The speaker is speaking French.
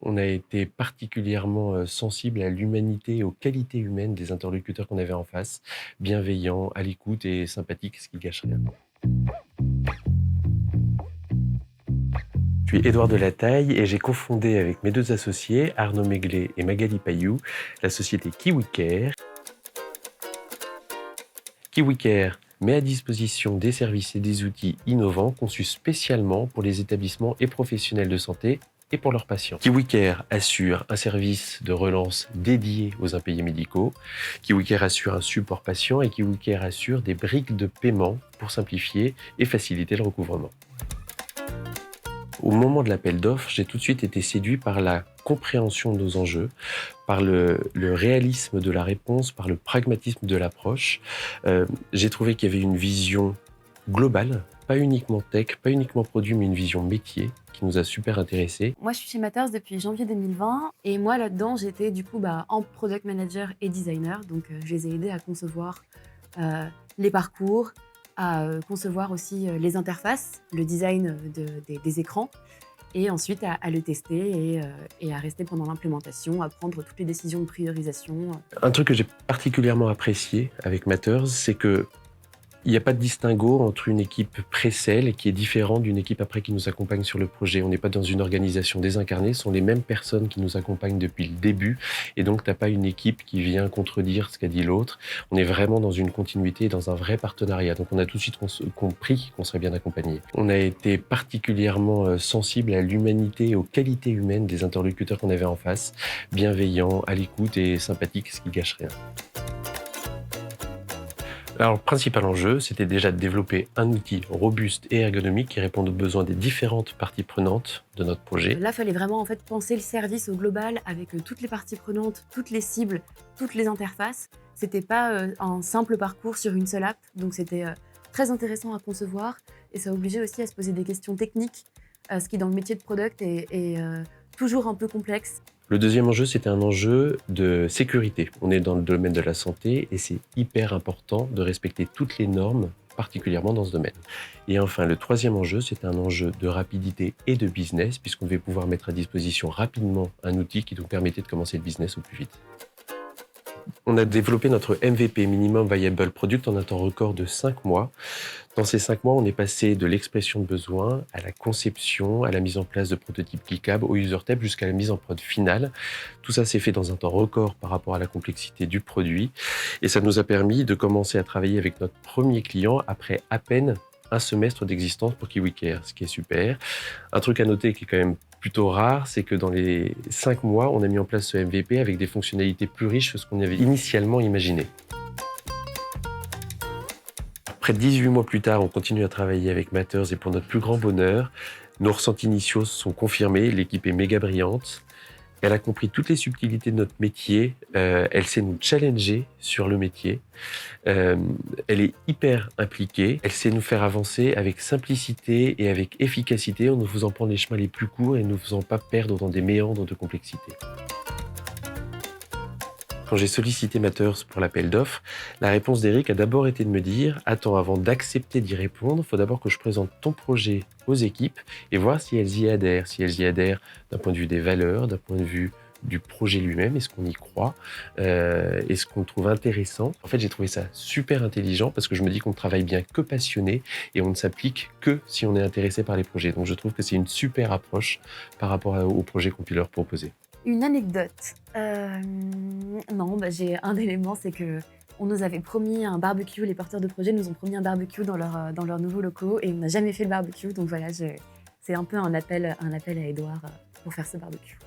On a été particulièrement, sensibles à l'humanité et aux qualités humaines des interlocuteurs qu'on avait en face, bienveillants, à l'écoute et sympathiques, ce qui gâche rien. Je suis Édouard Delataille et j'ai cofondé avec mes 2 associés, Arnaud Méglet et Magali Payou, la société KiwiCare. KiwiCare met à disposition des services et des outils innovants conçus spécialement pour les établissements et professionnels de santé et pour leurs patients. KiwiCare assure un service de relance dédié aux impayés médicaux. KiwiCare assure un support patient et KiwiCare assure des briques de paiement pour simplifier et faciliter le recouvrement. Au moment de l'appel d'offres, j'ai tout de suite été séduit par la compréhension de nos enjeux, par le réalisme de la réponse, par le pragmatisme de l'approche. J'ai trouvé qu'il y avait une vision globale, pas uniquement tech, pas uniquement produit, mais une vision métier qui nous a super intéressés. Moi, je suis chez Matters depuis janvier 2020 et moi, là-dedans, j'étais du coup en product manager et designer. Donc, je les ai aidés à concevoir les parcours, à concevoir aussi les interfaces, le design des écrans et ensuite à le tester et à rester pendant l'implémentation, à prendre toutes les décisions de priorisation. Un truc que j'ai particulièrement apprécié avec Matters, c'est que il n'y a pas de distinguo entre une équipe pré-sale qui est différente d'une équipe après qui nous accompagne sur le projet. On n'est pas dans une organisation désincarnée, ce sont les mêmes personnes qui nous accompagnent depuis le début. Et donc, tu n'as pas une équipe qui vient contredire ce qu'a dit l'autre. On est vraiment dans une continuité et dans un vrai partenariat. Donc, on a tout de suite compris qu'on serait bien accompagné. On a été particulièrement sensibles à l'humanité et aux qualités humaines des interlocuteurs qu'on avait en face, bienveillants, à l'écoute et sympathiques, ce qui gâche rien. Alors, le principal enjeu, c'était déjà de développer un outil robuste et ergonomique qui réponde aux besoins des différentes parties prenantes de notre projet. Là, il fallait vraiment penser le service au global avec toutes les parties prenantes, toutes les cibles, toutes les interfaces. C'était pas un simple parcours sur une seule app, donc c'était très intéressant à concevoir et ça obligeait aussi à se poser des questions techniques, ce qui dans le métier de product est toujours un peu complexe. Le deuxième enjeu, c'était un enjeu de sécurité. On est dans le domaine de la santé et c'est hyper important de respecter toutes les normes, particulièrement dans ce domaine. Et enfin, le troisième enjeu, c'est un enjeu de rapidité et de business, puisqu'on devait pouvoir mettre à disposition rapidement un outil qui nous permettait de commencer le business au plus vite. On a développé notre MVP, Minimum Viable Product, en un temps record de 5 mois. Dans ces 5 mois, on est passé de l'expression de besoin à la conception, à la mise en place de prototypes cliquables, au user test jusqu'à la mise en prod finale. Tout ça s'est fait dans un temps record par rapport à la complexité du produit. Et ça nous a permis de commencer à travailler avec notre premier client après à peine un semestre d'existence pour KiwiCare, ce qui est super. Un truc à noter qui est quand même plutôt rare, c'est que dans les 5 mois, on a mis en place ce MVP avec des fonctionnalités plus riches que ce qu'on avait initialement imaginé. Près de 18 mois plus tard, on continue à travailler avec Matters et pour notre plus grand bonheur, nos ressentis initiaux sont confirmés, l'équipe est méga brillante. Elle a compris toutes les subtilités de notre métier, elle sait nous challenger sur le métier, elle est hyper impliquée, elle sait nous faire avancer avec simplicité et avec efficacité en nous faisant prendre les chemins les plus courts et ne nous faisant pas perdre dans des méandres de complexité. Quand j'ai sollicité Matters pour l'appel d'offres, la réponse d'Eric a d'abord été de me dire « Attends, avant d'accepter d'y répondre, il faut d'abord que je présente ton projet aux équipes et voir si elles y adhèrent. Si elles y adhèrent d'un point de vue des valeurs, d'un point de vue du projet lui-même, est-ce qu'on y croit, est-ce qu'on le trouve intéressant ?» En fait, j'ai trouvé ça super intelligent parce que je me dis qu'on ne travaille bien que passionné et on ne s'applique que si on est intéressé par les projets. Donc je trouve que c'est une super approche par rapport aux projets qu'on peut leur proposer. Une anecdote. Non, j'ai un élément, c'est que on nous avait promis un barbecue, les porteurs de projet nous ont promis un barbecue dans leurs nouveaux locaux et on n'a jamais fait le barbecue. Donc voilà, c'est un peu un appel à Édouard pour faire ce barbecue.